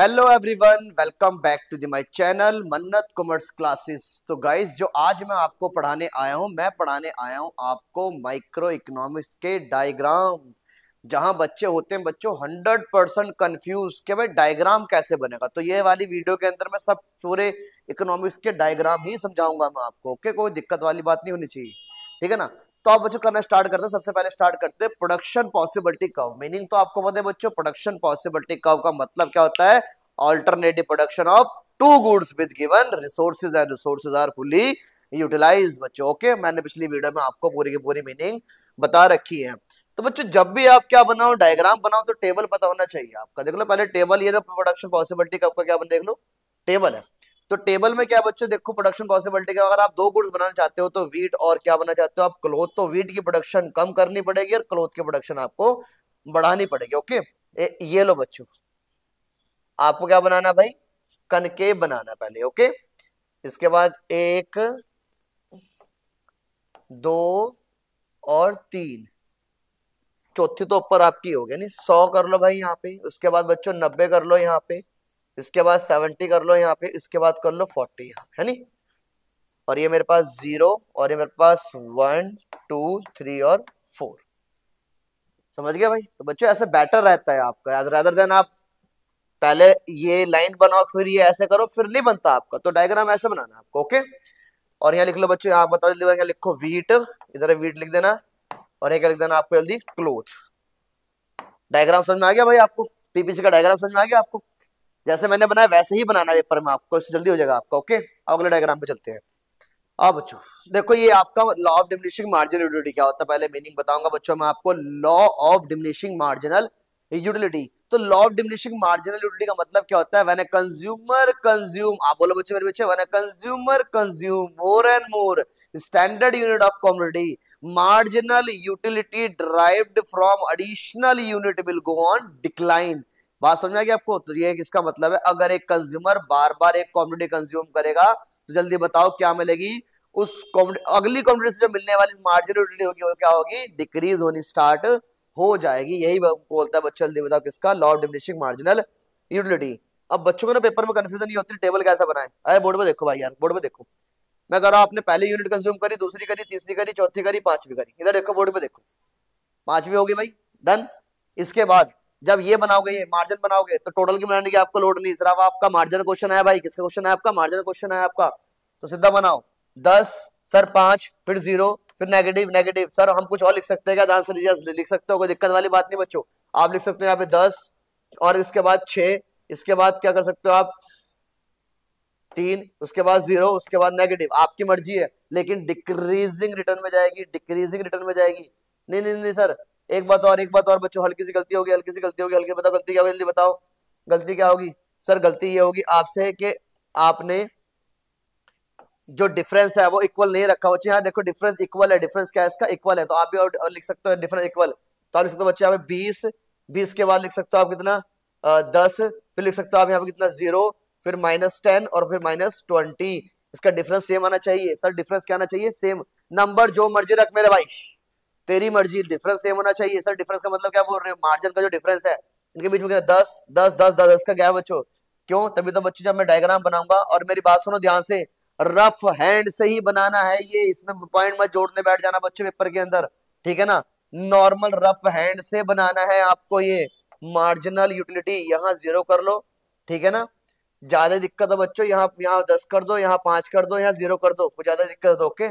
Hello everyone, welcome back to the my channel Mannat commerce classes. तो guys, जो आज मैं आपको पढ़ाने आया हूं, मैं पढ़ाने आया हूं आपको माइक्रो इकोनॉमिक्स के डायग्राम। जहां बच्चे होते हैं बच्चों 100% कंफ्यूज कि भाई डायग्राम कैसे बनेगा। तो ये वाली वीडियो के अंदर मैं सब पूरे इकोनॉमिक्स के डायग्राम ही समझाऊंगा मैं आपको। ओके, कोई दिक्कत वाली बात नहीं होनी चाहिए, ठीक है ना। तो आप बच्चों करना स्टार्ट करते हैं। सबसे पहले स्टार्ट करते हैं प्रोडक्शन पॉसिबिलिटी कर्व। मीनिंग तो आपको पता है बच्चों, प्रोडक्शन पॉसिबिलिटी कर्व का मतलब क्या होता है? Alternative production of two goods with given resources and resources are fully utilised. बच्चों ओके, मैंने पिछली वीडियो में आपको पूरी की पूरी मीनिंग बता रखी है। तो बच्चों जब भी आप क्या बनाओ, डायग्राम बनाओ, तो टेबल पता होना चाहिए आपका। देख लो पहले टेबल, ये प्रोडक्शन पॉसिबिलिटी कर्व का क्या बन, देख लो टेबल है। तो टेबल में क्या बच्चों देखो, प्रोडक्शन पॉसिबिलिटी का अगर आप दो गुड्स बनाना चाहते हो तो वीट और क्या बनाना चाहते हो आप, क्लोथ। तो वीट की प्रोडक्शन कम करनी पड़ेगी और क्लोथ की प्रोडक्शन आपको बढ़ानी पड़ेगी। ओके, ये लो बच्चों, आपको क्या बनाना भाई, कनकेव बनाना पहले। ओके, इसके बाद एक, दो और तीन, चौथी तो ऊपर आपकी हो गई नहीं, 100 कर लो भाई यहाँ पे। उसके बाद बच्चों 90 कर लो यहाँ पे। इसके बाद 70 कर लो यहाँ पे। इसके बाद कर लो 40 यहाँ, है नहीं। और ये मेरे पास 0 और ये मेरे पास 1 2 3 और 4। समझ गया भाई। तो बच्चों ऐसे बेटर रहता है आपका, रादर देन आप पहले ये लाइन बनाओ फिर ये ऐसे करो, फिर नहीं बनता आपका। तो डायग्राम ऐसे बनाना है आपको। ओके, और यहाँ लिख लो बच्चों, यहाँ बताओ जल्दी, यहाँ लिखो वीट, इधर वीट लिख देना, और यहाँ लिख देना आपको जल्दी क्लोथ। डायग्राम समझ में आ गया भाई आपको? पीपीसी का डायग्राम समझ में आ गया आपको? जैसे मैंने बनाया वैसे ही बनाना है पेपर में आपको, इससे जल्दी हो जाएगा आपका। ओके, अगले डायग्राम पे चलते हैं। अब बच्चों देखो, ये आपका law of diminishing marginal utility क्या होता है, पहले मीनिंग बताऊंगा बच्चों मैं आपको। Law of diminishing marginal utility, तो law of diminishing marginal utility का मतलब क्या होता है? व्हेन अ कंज्यूमर कंज्यूम, आप बोलो बच्चों मेरे बच्चे, when a consumer consume more and more standard unit of commodity, marginal utility derived from additional unit will go on decline. बात समझ में आ गई आपको? तो ये इसका मतलब है, अगर एक कंज्यूमर बार बार एक कमोडिटी कंज्यूम करेगा तो जल्दी बताओ क्या मिलेगी उस अगली कमोडिटी से जो मिलने वाली मार्जिनल यूटिलिटी होगी वो क्या होगी? डिक्रीज होनी स्टार्ट हो जाएगी। यही बोलता है बच्चों, जल्दी बताओ किसका? Law of diminishing marginal utility. अब बच्चों को ना पेपर में कंफ्यूजन नहीं होती टेबल कैसा बनाए। अरे बोर्ड में देखो भाई, यार बोर्ड में देखो, मैं कह रहा हूं आपने पहली यूनिट कंज्यूम करी, दूसरी करी, तीसरी करी, चौथी करी, पांचवी करी। इधर देखो बोर्ड पे देखो, पांचवी होगी भाई, डन। इसके बाद जब ये बनाओगे, ये मार्जिन बनाओगे, तो टोटल की बनाने की आपको लोड नहीं, सिर्फ आपका मार्जिन क्वेश्चन है भाई। किसका क्वेश्चन है आपका? मार्जिन क्वेश्चन है आपका। तो सीधा बनाओ 10 सर 5 फिर 0 फिर नेगेटिव नेगेटिव। सर हम कुछ और लिख सकते हैं क्या? आंसर लिख सकते हो, कोई दिक्कत वाली बात नहीं बच्चों। आप लिख सकते हो यहाँ पे 10 और इसके बाद 6, इसके बाद क्या कर सकते हो आप 3, उसके बाद 0, उसके बाद नेगेटिव। आपकी मर्जी है, लेकिन डिक्रीजिंग रिटर्न में जाएगी, डिक्रीजिंग रिटर्न में जाएगी। नहीं नहीं नहीं सर, एक बात और बच्चों, हल्की सी गलती होगी, हल्की सी गलती होगी, हल्की बताओ गलती क्या होगी, जल्दी बताओ गलती क्या होगी? सर गलती ये होगी आपसे कि आपने जो डिफरेंस है वो इक्वल नहीं रखा बच्चे। यहाँ देखो डिफरेंस इक्वल है, डिफरेंस क्या है इसका? इक्वल है। तो आप भी और लिख सकते हो डिफरेंस इक्वल। तो आप लिख सकते हो बच्चे यहाँ पे 20, 20 के बाद लिख सकते हो आप कितना 10, फिर लिख सकते हो आप यहाँ पे कितना 0, फिर -10 और फिर -20। इसका डिफरेंस सेम आना चाहिए। सर डिफरेंस क्या आना चाहिए? सेम। नंबर जो मर्जी रख मेरे भाई, तेरी मर्जी, डिफरेंस सेम होना चाहिए। सर डिफरेंस का मतलब क्या बोल रहे हैं? मार्जिन का जो डिफरेंस है इनके बीच में 10 10 10 10 10 का गैप बच्चों। क्यों? तभी तो बच्चों जब मैं डायग्राम बनाऊंगा, और मेरी बात सुनो ध्यान से, रफ हैंड से ही बनाना है ये, इसमें पॉइंट मत जोड़ने बैठ जाना बच्चों पेपर के अंदर, ठीक है ना। नॉर्मल रफ हैंड से बनाना है आपको ये मार्जिनल यूटिलिटी। यहाँ 0 कर लो, ठीक है ना। ज्यादा दिक्कत है बच्चों, यहाँ 10 कर दो, यहाँ 5 कर दो, यहाँ 0 कर दो, कुछ ज्यादा दिक्कत है। ओके,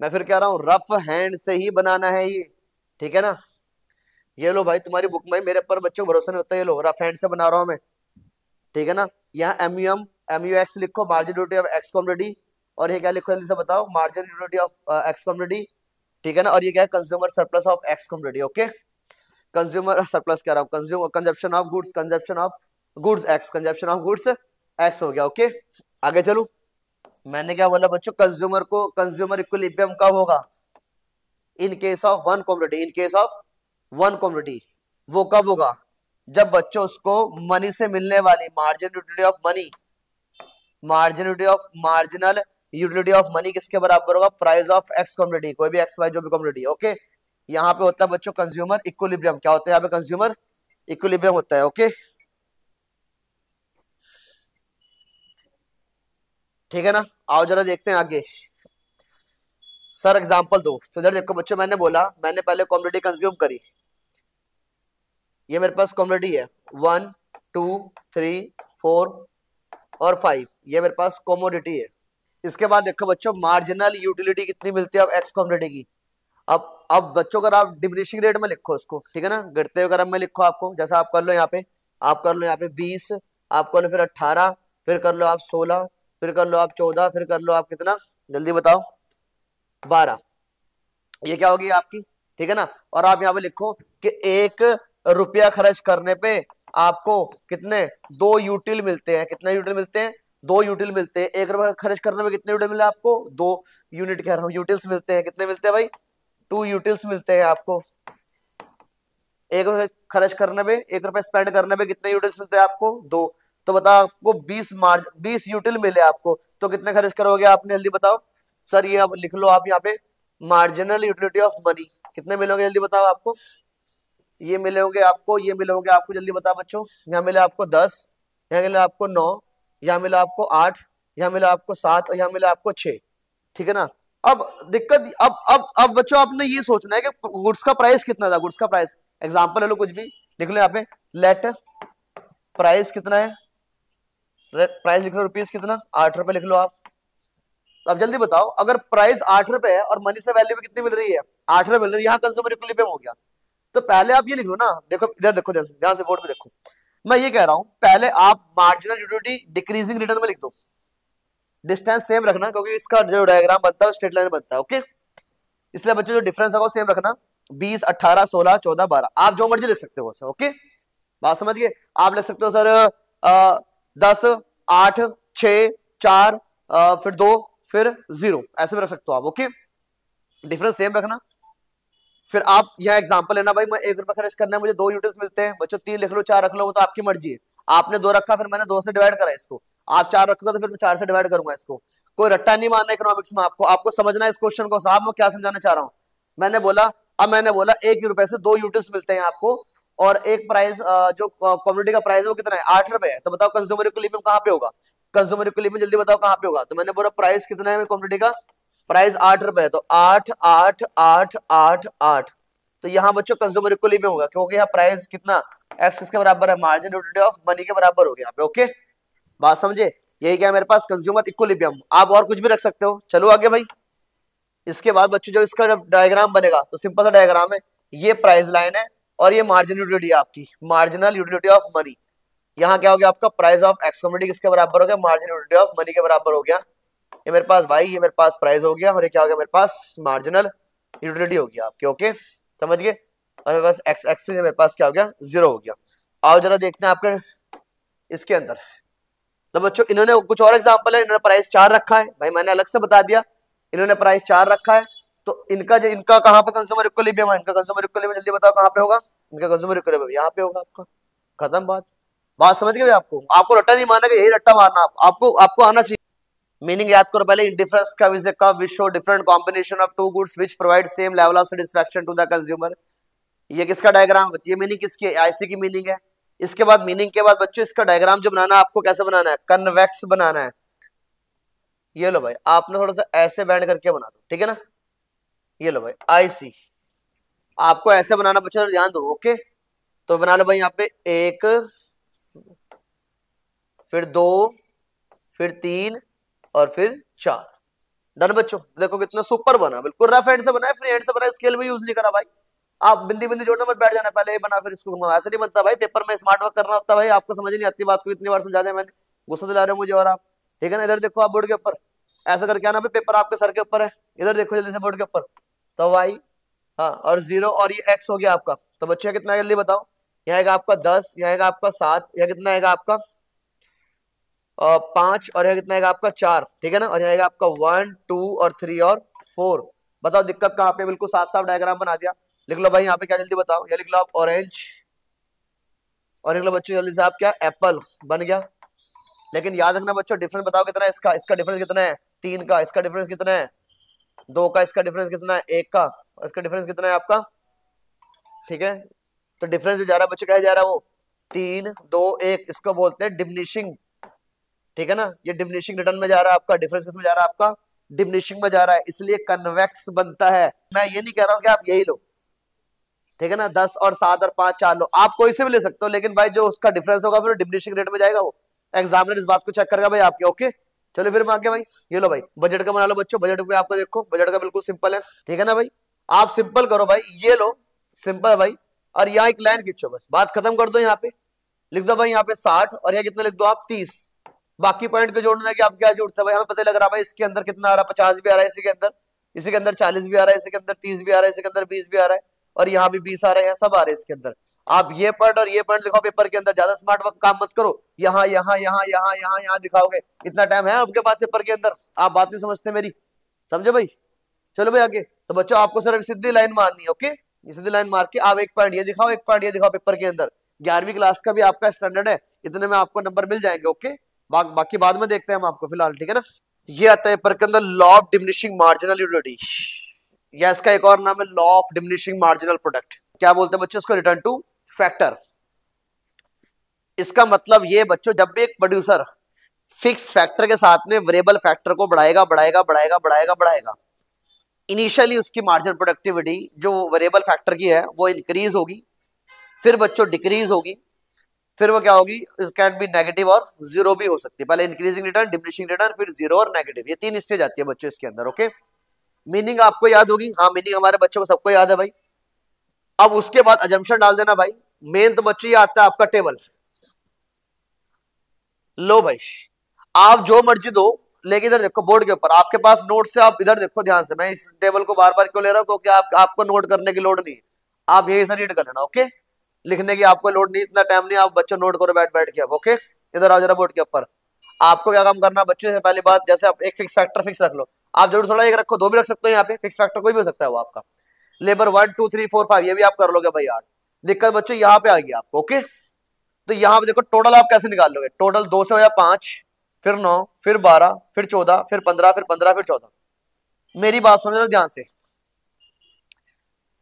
मैं फिर कह रहा हूँ रफ हैंड से ही बनाना है ये, ठीक है ना। ये लो भाई, तुम्हारी बुक में, मेरे पर बच्चों भरोसा नहीं होता, ये लो रफ हैंड से बना रहा हूँ मैं, ठीक है ना। यहाँ MUX लिखो, margin utility of x commodity. और ये क्या लिखो जल्दी से बताओ? Margin utility of x commodity, ठीक है ना। और ये क्या है? Consumer surplus of x commodity. Okay, consumer surplus कह रहा हूँ, consumer consumption of goods, consumption of goods x, consumption of goods x हो गया। ओके, आगे चलो। मैंने क्या बोला बच्चों? कंज्यूमर को, कंज्यूमर इक्विलिब्रियम कब होगा? In case of one commodity, in case of one commodity. वो कब होगा? जब बच्चों उसको मनी से मिलने वाली margin utility of money, margin utility of marginal utility of money किसके बराबर होगा? प्राइस ऑफ एक्स कमोडिटी, कोई भी एक्स वाई जो भी कमोडिटी। ओके, यहाँ पे होता है बच्चों कंज्यूमर इक्विलिब्रियम। क्या होता है यहाँ पे? कंज्यूमर इक्विलिब्रियम होता है। ओके, ठीक है ना। आओ जरा देखते हैं आगे। सर एग्जांपल दो। तो इधर देखो बच्चों, मैंने बोला मैंने पहले कॉमोडिटी कंज्यूम करी, ये मेरे पास कॉमोडिटी है 1 2 3 4 और 5, ये मेरे पास कॉमोडिटी है। इसके बाद देखो बच्चों, मार्जिनल यूटिलिटी कितनी मिलती है अब एक्स कॉमोडिटी की। अब बच्चों अगर आप डिमिनिशिंग रेट में लिखो उसको, ठीक है ना, घटते हुए क्रम में लिखो आपको, जैसा आप कर लो यहाँ पे, आप कर लो यहाँ पे 20, आप कर लो फिर 18, फिर कर लो आप 16, फिर कर लो आप 14, फिर कर लो आप कितना, जल्दी बताओ, 12। ये क्या होगी आपकी, ठीक है ना। और आप यहाँ पे लिखो कि 1 रुपया खर्च करने पे आपको कितने 2 यूटिल मिलते हैं। कितने यूटिल मिलते हैं, 2 यूटिल मिलते हैं। 1 रुपया खर्च करने में कितने यूटिल मिले आपको, 2 यूनिट कह रहा हूँ, यूटिल्स मिलते हैं। कितने मिलते हैं भाई, 2 यूटिल्स मिलते हैं आपको। 1 रुपया खर्च करने पे, 1 रुपया स्पेंड करने पे कितने यूटिल्स मिलते हैं आपको, 2। तो बताओ आपको 20 यूटिल मिले आपको, तो कितने खर्च करोगे आपने, जल्दी बताओ। सर ये अब लिख लो आप यहाँ पे, मार्जिनल यूटिलिटी ऑफ मनी कितने मिलोगे, जल्दी बताओ आपको। ये मिलोगे आपको, ये मिलोगे आपको, जल्दी बताओ बच्चों। यहाँ मिले आपको 10, यहाँ मिले आपको 9, यहाँ मिला आपको 8, यहाँ मिला आपको 7 और यहाँ मिला आपको 6। ठीक है ना। अब दिक्कत, अब बच्चों आपने ये सोचना है कि गुड्स का प्राइस कितना था। गुड्स का प्राइस एग्जांपल ले लो, कुछ भी लिख लो यहाँ पे, लेट प्राइस कितना है, प्राइस लिख लो रुपीज कितना, 8 रुपए लिख लो आप। अब जल्दी बताओ, अगर प्राइस 8 रुपए है और मनी से वैल्यू भी कितनी मिल रही है, 8 रुपए मिल रही है, यहाँ कंज्यूमर इक्विलिब्रियम हो गया। तो पहले आप ये लिख लो ना, देखो इधर देखो, ध्यान से बोर्ड पे देखो, मैं ये कह रहा हूं पहले आप मार्जिनल यूटिलिटी डिक्रीजिंग रिटर्न में लिख दो। डिस्टेंस सेम रखना, क्योंकि इसका जो डायग्राम बनता है स्ट्रेट लाइन बनता है, ओके। इसलिए बच्चों जो डिफरेंस होगा सेम रखना, 20 18 16 14 12, आप जो मर्जी लिख सकते हो, ओके। बात समझ गए। आप लिख सकते हो सर 10 8 6 4 फिर 2 फिर 0, ऐसे भी रख सकते हो आप, ओके। डिफरेंस सेम रखना। फिर आप यहाँ एग्जांपल लेना, भाई मैं 1 रुपया खर्च करना है, मुझे 2 यूनिट्स मिलते हैं। बच्चों 3 लिख लो, 4 रख लो, वो तो आपकी मर्जी है। आपने 2 रखा, फिर मैंने 2 से डिवाइड करा इसको। आप 4 रखोगे तो फिर मैं 4 से डिवाइड करूंगा इसको। कोई रट्टा नहीं मारना इकोनॉमिक्स में, आपको समझना है इस क्वेश्चन को। साहब मैं क्या समझाना चाह रहा हूँ, मैंने बोला 1 रुपए से 2 यूनिट्स मिलते हैं आपको, और एक प्राइस जो कॉमोडिटी का प्राइस है वो कितना है, 8 रुपए है। तो बताओ कंज्यूमर इक्विलिब्रियम कहाँ पे होगा, कंज्यूमर इक्विलिब्रियम जल्दी बताओ कहाँ पे होगा। तो मैंने बोला प्राइस कितना है कॉमोडिटी का, प्राइस 8 रुपए है, तो 8 8 8 8 8। तो यहाँ बच्चों कंज्यूमर इक्विलिब्रियम होगा, क्योंकि यहाँ प्राइस कितना एक्स इसके बराबर है, मार्जिन यूटिलिटी ऑफ मनी के बराबर हो गया यहाँ पे, ओके। बात समझे। यही क्या मेरे पास कंज्यूमर इक्विलिब्रियम। आप और कुछ भी रख सकते हो। चलो आगे भाई। इसके बाद बच्चों जो इसका डायग्राम बनेगा तो सिंपल सा डायग्राम है, ये प्राइस लाइन है और ये मार्जिन यूटिलिटी है आपकी, मार्जिनल यूटिलिटी ऑफ मनी। यहाँ क्या हो गया आपका, प्राइस ऑफ एक्स कमोडिटी किसके बराबर हो गया, मार्जिन यूटिलिटी ऑफ मनी के बराबर हो गया। ये मेरे पास भाई, ये मेरे पास प्राइस हो गया, और ये क्या हो गया मेरे पास, मार्जिनल यूटिलिटी हो गया आपके, ओके समझ गए। और मेरे पास एक्स एक्सिस मेरे पास क्या हो गया, 0 हो गया। आओ जरा देखते हैं आपके इसके अंदर। तो बच्चों इन्होंने कुछ और एग्जांपल है, इन्होंने प्राइस 4 रखा है, भाई मैंने अलग से बता दिया, इन्होंने प्राइस 4 रखा है। तो इनका कहां पे कंज्यूमर इक्विलिब्रियम है, इनका कंज्यूमर इक्विलिब्रियम जल्दी बताओ कहां पे होगा, इनका कंज्यूमर इक्विलिब्रियम यहाँ पे होगा आपका, खत्म बात। बात समझ गए आपको रट्टा नहीं मारना, यही रट्टा मारना आपको आना चाहिए। मीनिंग याद करो पहले, इंडिफरेंस का विज का which show different combination of 2 goods which provide same level of satisfaction to the consumer. ये किसका डायग्राम, ये मीनिंग किसकी है, आईसी की मीनिंग है। इसके बाद मीनिंग के बाद बच्चों इसका डायग्राम जो बनाना है आपको, कैसे बनाना है, कन्वेक्स बनाना है। ये लो भाई, आपने थोड़ा सा ऐसे बैंड करके बना दो, ठीक है ना। ये लो भाई आईसी, आपको ऐसे बनाना बच्चों, ध्यान दो, ओके। तो बना लो भाई यहाँ पे 1 फिर 2 फिर 3 और फिर 4। डन बच्चों। देखो कितना सुपर बना, बिल्कुल रफ हैंड से बना है, फ्री हैंड से बना है, स्केल भी यूज नहीं करा भाई। आप बिंदी बिंदी जोड़ने मत बैठ जाना, पहले ये बना फिर इसको घुमा, ऐसे नहीं बनता भाई। पेपर में स्मार्ट वर्क करना होता है भाई, आपको समझ नहीं आती बात को, इतनी बार समझा दिया मैंने, गुस्सा दिला रहे हो मुझे और आप, ठीक है ना। इधर देखो आप बोर्ड के ऊपर, ऐसा करके आना भाई, पेपर आपके सर के ऊपर है। इधर देखो जल्दी से बोर्ड के ऊपर, तो भाई हाँ, और 0 और ये एक्स हो गया आपका। तो बच्चे कितना है जल्दी बताओ, यहाँ आएगा आपका 10, यहाँ आएगा आपका 7, यहाँ कितना आएगा आपका 5, और यहाँ कितना आएगा आपका 4, ठीक है ना। और यहाँ आएगा आपका 1 2 और 3 और 4। बताओ दिक्कत कहाँ पे, बिल्कुल साफ साफ डायग्राम बना दिया। लिख लो भाई यहाँ पे क्या, जल्दी बताओ, ये लिख लो आप ऑरेंज, और लिख लो बच्चों जल्दी से आप क्या, एप्पल बन गया। लेकिन याद रखना बच्चों, डिफरेंस बताओ कितना है इसका डिफरेंस कितना है, 3 का, इसका डिफरेंस कितना है 2 का, इसका डिफरेंस कितना है 1 का, और इसका डिफरेंस कितना है आपका, ठीक है। तो डिफरेंस जो जा रहा है बच्चों, क्या जा रहा है वो 3 2 1, इसको बोलते हैं डिमिनिशिंग, ठीक है ना, ये डिमिनिशिंग रिटर्न में जा रहा है आपका, डिफरेंस किस में जा रहा है आपका, डिमिनिशिंग में जा रहा है, इसलिए कन्वेक्स बनता है। मैं ये नहीं कह रहा हूं कि आप यही लो, ठीक है ना, 10 और 7 और 5 4 लो, आप कोई से भी ले सकते हो, लेकिन भाई जो उसका डिफरेंस होगा फिर डिमिनिशिंग रेट में जाएगा, वो एग्जामिनर इस बात को चेक करेगा भाई आपके। ओके चलो फिर मैं आगे भाई, ये लो भाई बजट का बना लो बच्चों, बजट पे आपको देखो, बजट का बिल्कुल सिंपल है, ठीक है ना भाई, आप सिंपल करो भाई, ये लो सिंपल है भाई, और यहाँ एक लाइन खींचो, बस बात खत्म कर दो, यहाँ पे लिख दो भाई, यहाँ पे 60 और यहाँ कितना लिख दो आप 30, बाकी पॉइंट को जोड़ना है कि आप क्या जोड़ते हैं भाई, हमें पता लग रहा है भाई इसके अंदर कितना आ रहा है, 50 भी आ रहा है इसी के अंदर, इसी के अंदर 40 भी आ रहा है, इसी के अंदर 30 भी आ रहा है, इसी के अंदर 20 भी आ रहा है, और यहाँ भी 20 आ रहे हैं, सब आ रहे हैं इसके अंदर। आप ये पॉइंट और ये पॉइंट लिखाओ पेपर के अंदर, ज्यादा स्मार्ट वर्क काम मत करो, यहाँ यहाँ यहाँ यहाँ यहाँ यहाँ दिखाओगे, इतना टाइम है आपके पास पेपर के अंदर, आप बात नहीं समझते मेरी, समझे भाई। चलो भाई आगे, तो बच्चों आपको सिर्फ सीधी लाइन मारनी है, ओके, ये सीधी लाइन मार के आप एक पॉइंट ये दिखाओ, एक पॉइंट ये दिखाओ पेपर के अंदर, 11वीं क्लास का भी आपका स्टैंडर्ड है, इतने में आपको नंबर मिल जाएंगे, ओके, बाकी बाद में देखते हैं हम आपको फिलहाल, ठीक है ना। ये आता है पेपर के अंदर law of diminishing marginal utility, या इसका एक और नाम है law of diminishing marginal product, क्या बोलते हैं बच्चों इसको, रिटर्न टू फैक्टर। इसका मतलब ये बच्चों, जब भी एक प्रोड्यूसर फिक्स फैक्टर के साथ में वेरिएबल फैक्टर को बढ़ाएगा बढ़ाएगा बढ़ाएगा बढ़ाएगा बढ़ाएगा, इनिशियली उसकी मार्जिनल प्रोडक्टिविटी जो वेरिएबल फैक्टर की है वो इंक्रीज होगी, फिर बच्चों डिक्रीज होगी, फिर वो क्या होगी, इट कैन बी नेगेटिव और जीरो भी हो सकती है, पहले इंक्रीजिंग रिटर्न, डिमिनिशिंग रिटर्न, फिर जीरो और नेगेटिव, ये 3 स्टेज आती है बच्चों इसके अंदर, ओके। मीनिंग आपको याद होगी, हाँ मीनिंग हमारे बच्चों को सबको याद है भाई। अब उसके बाद अजम्पशन डाल देना भाई, मेन तो बच्चों ये आता है आपका टेबल, लो भाई आप जो मर्जी दो, लेकिन इधर देखो बोर्ड के ऊपर आपके पास नोट से, आप इधर देखो ध्यान से, मैं इस टेबल को बार बार क्यों ले रहा हूँ, क्योंकि आपको नोट करने की लोड नहीं है, आप यही से रीड कर लेना, ओके, लिखने की आपको लोड नहीं, इतना टाइम नहीं, आप बच्चों नोट करो बैठ बैठ के, अब ओके। इधर आओ जरा बोर्ड के ऊपर, आपको क्या काम करना बच्चों से, पहली बात जैसे आप एक फिक्स फैक्टर फिक्स रख लो, आप जरूर थोड़ा एक रखो, 2 भी रख सकते हो, यहाँ पे फिक्स फैक्टर कोई भी हो सकता है वो आपका, लेबर 1 2 3 4 5 ये भी आप कर लोगे भाई यार, दिक्कत बच्चों यहाँ पे आ गई आपको, ओके। तो यहाँ पे देखो टोटल आप कैसे निकाल लोगे, टोटल 2 से हो या 5, फिर 9, फिर 12, फिर 14, फिर 15, फिर 15, फिर 14, मेरी बात समझ लो ध्यान से,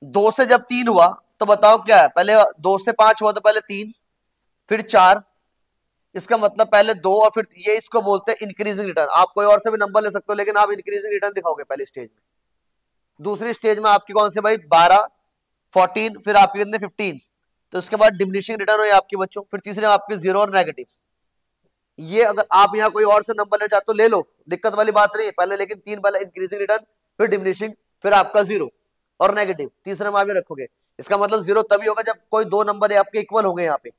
2 से जब 3 हुआ तो बताओ क्या है, पहले 2 से 5 हुआ तो पहले 3, फिर 4, इसका मतलब पहले 2 और फिर ये, इसको बोलते हैं इंक्रीजिंग रिटर्न, आप कोई और से भी नंबर ले सकते हो, लेकिन आप इंक्रीजिंग रिटर्न दिखाओगे पहले स्टेज में। दूसरी स्टेज में आपकी कौन से भाई, 12 14, फिर आपके कितने 15, तो उसके बाद डिमिनिशिंग रिटर्न हुई आपकी बच्चों, फिर तीसरे में आपके जीरो और नेगेटिव। ये अगर आप यहाँ कोई और से नंबर ले चाहते तो ले लो, दिक्कत वाली बात नहीं है, पहले लेकिन 3 पहले इंक्रीजिंग रिटर्न, फिर डिमिनिशिंग, फिर आपका जीरो और नेगेटिव, तीसरे में आप भी रखोगे, इसका मतलब जीरो तभी होगा जब कोई 2 नंबर आपके इक्वल होंगे यहाँ पे,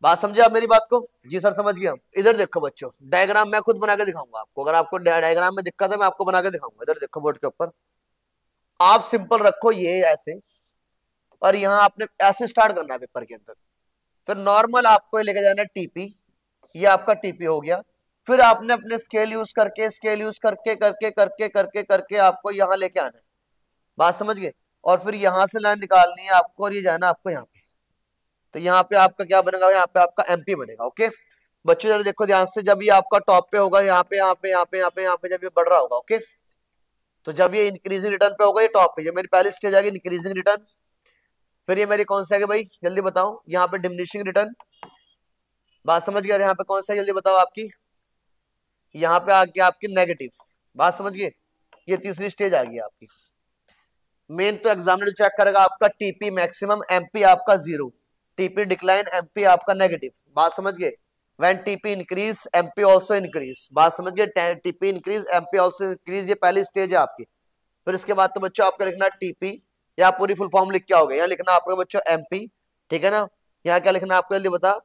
बात समझे आप मेरी बात को, जी सर समझ गया। इधर देखो बच्चों, डायग्राम मैं खुद बना के दिखाऊंगा आपको, अगर आपको डायग्राम में दिक्कत है मैं आपको बना के दिखाऊंगा, इधर देखो बोर्ड के ऊपर, आप सिंपल रखो ये ऐसे, और यहाँ आपने ऐसे स्टार्ट करना है पेपर के अंदर, फिर नॉर्मल आपको लेके जाना है टीपी, ये आपका टीपी हो गया, फिर आपने अपने स्केल यूज करके करके करके करके करके आपको यहाँ लेके आना है, बात समझ गए, और फिर यहाँ से लाइन निकालनी है आपको, और ये जाना आपको यहाँ पे, तो यहाँ पे आपका क्या बनेगा, यहाँ पे आपका एमपी बनेगा, ओके। बच्चों जरा देखो ध्यान से, जब ये आपका टॉप पे होगा, यहाँ पे यहाँ पे यहाँ पे यहाँ पे यहाँ पे जब ये बढ़ रहा होगा, ओके, तो जब ये इंक्रीजिंग रिटर्न पे होगा, ये टॉप पे, ये मेरी पहली स्टेज आ गई इंक्रीजिंग रिटर्न, फिर ये मेरी कौन सा है भाई जल्दी बताओ, यहाँ पे डिमिनिशिंग रिटर्न, बात समझ गए, यहाँ पे कौन सा है जल्दी बताओ आपकी, यहाँ पे आ गया आपकी नेगेटिव, बात समझ गए, ये तीसरी स्टेज आ गई आपकी। मेन तो एग्जामिनर चेक करेगा आपका टीपी मैक्सिमम, एमपी आपका जीरो, टीपी डिक्लाइन, एमपी आपका नेगेटिव, बात समझ गए। When TP increase MP also increase, बात समझ गए, TP increase MP also increase, ये पहली स्टेज है आपकी। फिर इसके बाद तो बच्चों आपका लिखना टीपी, या पूरी फुल फॉर्म लिख के आओगे, यहाँ लिखना आपका बच्चों एमपी, ठीक है ना, यहाँ क्या लिखना आपको जल्दी बता,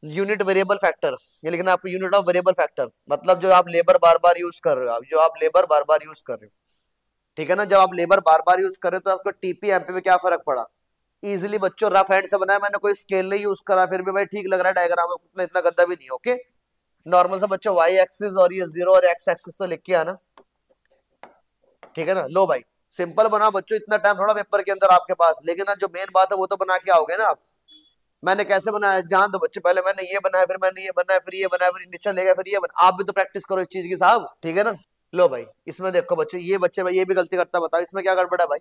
यूनिट वेरिएबल फैक्टर, ये लिखना आपको यूनिट ऑफ वेरिएबल फैक्टर, मतलब जो आप लेबर बार बार यूज कर रहे हो, जो आप लेबर बार बार यूज कर रहे हो, ठीक है ना, जब आप लेबर बार बार यूज कर रहे हो तो आपको टीपी एमपी में क्या फर्क पड़ा, इजीली बच्चों रफ हैंड से बनाया मैंने, कोई स्केल नहीं यूज करा, फिर भी भाई ठीक लग रहा है डायग्राम में, उतना इतना गंदा भी नहीं, ओके। नॉर्मल सा बच्चों वाई एक्सिस और ये जीरो और एक्स एक्सिस तो लिख के आना, ठीक है ना। लो भाई सिंपल बनाओ बच्चों, इतना टाइम थोड़ा पेपर के अंदर आपके पास, लेकिन ना जो मेन बात है वो तो बना के आओगे ना आप। मैंने कैसे बनाया ध्यान दो बच्चे, पहले मैंने ये बनाया, फिर मैंने ये बनाया, फिर ये बनाया, फिर नीचे ले गया, फिर ये बना, आप भी तो प्रैक्टिस करो इस चीज की साहब, ठीक है ना। लो भाई इसमें देखो बच्चों, ये बच्चे भाई ये भी गलती करता, बताओ इसमें क्या गड़बड़ है भाई,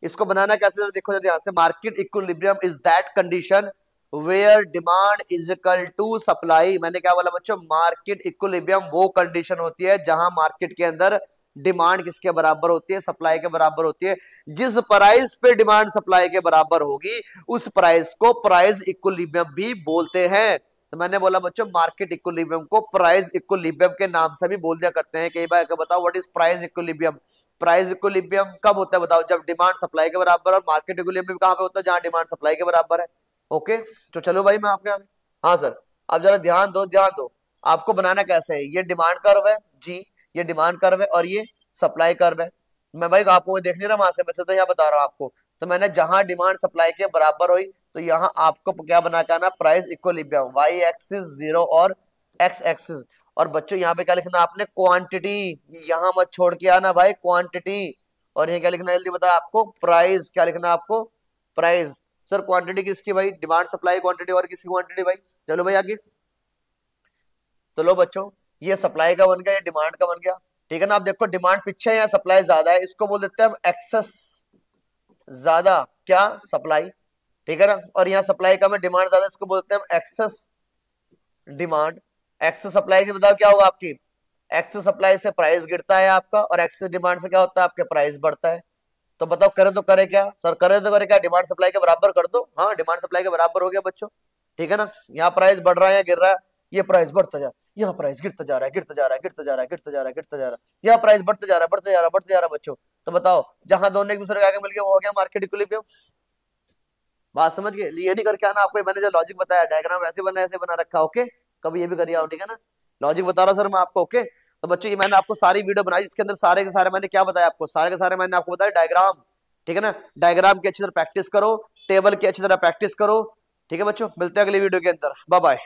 इसको बनाना कैसे, देखो ध्यान से, market equilibrium is that condition where demand is equal to supply. मैंने क्या बोला बच्चों, मार्केट इक्विलिब्रियम वो कंडीशन होती है जहां मार्केट के अंदर डिमांड किसके बराबर होती है, सप्लाई के बराबर होती है। जिस प्राइस पे डिमांड सप्लाई के बराबर होगी उस प्राइस को प्राइस इक्विलिब्रियम भी बोलते हैं। तो मैंने बोला बच्चों मार्केट इक्विलिब्रियम को प्राइस इक्विलिब्रियम के नाम से भी बोल दिया करते हैं। कई बार बताओ what is price equilibrium. Price equilibrium कब होता है बताओ, जब डिमांड सप्लाई के बराबर। और मार्केट इक्विलिब्रियम कहां पे होता है, जहां डिमांड सप्लाई के बराबर है। ओके, तो चलो भाई मैं आपके आगे। हाँ सर, अब जरा ध्यान दो ध्यान दो, आपको बनाना कैसे है। ये डिमांड कर्व है जी, ये डिमांड कर्व है और ये सप्लाई कर्व है। मैं भाई आपको देख नहीं रहा वहां से, वैसे तो यहाँ बता रहा हूँ आपको। तो मैंने जहां डिमांड सप्लाई के बराबर हुई तो यहाँ आपको क्या बना के आना, प्राइस इक्विलिब्रियम, वाई एक्सिस 0 और एक्स एक्सिस। और बच्चों यहाँ पे क्या लिखना आपने, क्वांटिटी, यहाँ मत छोड़ के आना भाई, क्वांटिटी। और ये क्या लिखना जल्दी बता आपको, प्राइस। क्या लिखना आपको, प्राइस। सर क्वांटिटी किसकी भाई, डिमांड सप्लाई क्वांटिटी, और किसकी क्वांटिटी भाई। चलो भाई आगे। तो लो बच्चों, ये सप्लाई का बन गया, ये डिमांड का बन गया। ठीक है ना। आप देखो डिमांड पीछे है या सप्लाई ज्यादा है, इसको बोल देते हैं हम एक्सेस, ज्यादा क्या, सप्लाई। ठीक है ना। और यहाँ सप्लाई कम है, डिमांड ज्यादा, इसको बोलते हैं हम एक्सेस डिमांड। एक्सेस सप्लाई से बताओ क्या होगा आपकी, एक्सेस सप्लाई से प्राइस गिरता है आपका, और एक्सेस डिमांड से क्या होता है, आपके प्राइस बढ़ता है। तो बताओ करे तो करे क्या सर, करे तो करे क्या, डिमांड सप्लाई के बराबर कर दो। हाँ डिमांड सप्लाई के बराबर हो गया बच्चों। ठीक है ना। यहाँ प्राइस बढ़ रहा है या गिर रहा है, ये प्राइस बढ़ता जा, यहाँ प्राइस गिरता जा रहा है, गिरता जा रहा है, गिरता जा रहा है, गिरता जा रहा है, गिरता जा रहा है, यहाँ प्राइस बढ़ता जा रहा है, बढ़ता जा रहा है, बढ़ता जा रहा है बच्चों। तो बताओ जहां दोनों एक दूसरे के आगे मिल गए वो हो गया मार्केट इक्विलिब्रियम। बात समझ गए। ये नहीं करके आना आपको, मैंने जो लॉजिक बताया डायग्राम ऐसे बना ऐसे बना रखा, ओके। कभी ये भी करिए आओ, ठीक है ना। लॉजिक बता रहा हूँ सर मैं आपको, ओके। तो बच्चों ये मैंने आपको सारी वीडियो बनाई, इसके अंदर सारे के सारे मैंने क्या बताया आपको, सारे के सारे मैंने आपको बताया डायग्राम। ठीक है ना। डायग्राम की अच्छी तरह प्रैक्टिस करो, टेबल की अच्छी तरह प्रैक्टिस करो। ठीक है बच्चों, मिलते हैं अगली वीडियो के अंदर, बाय बाय।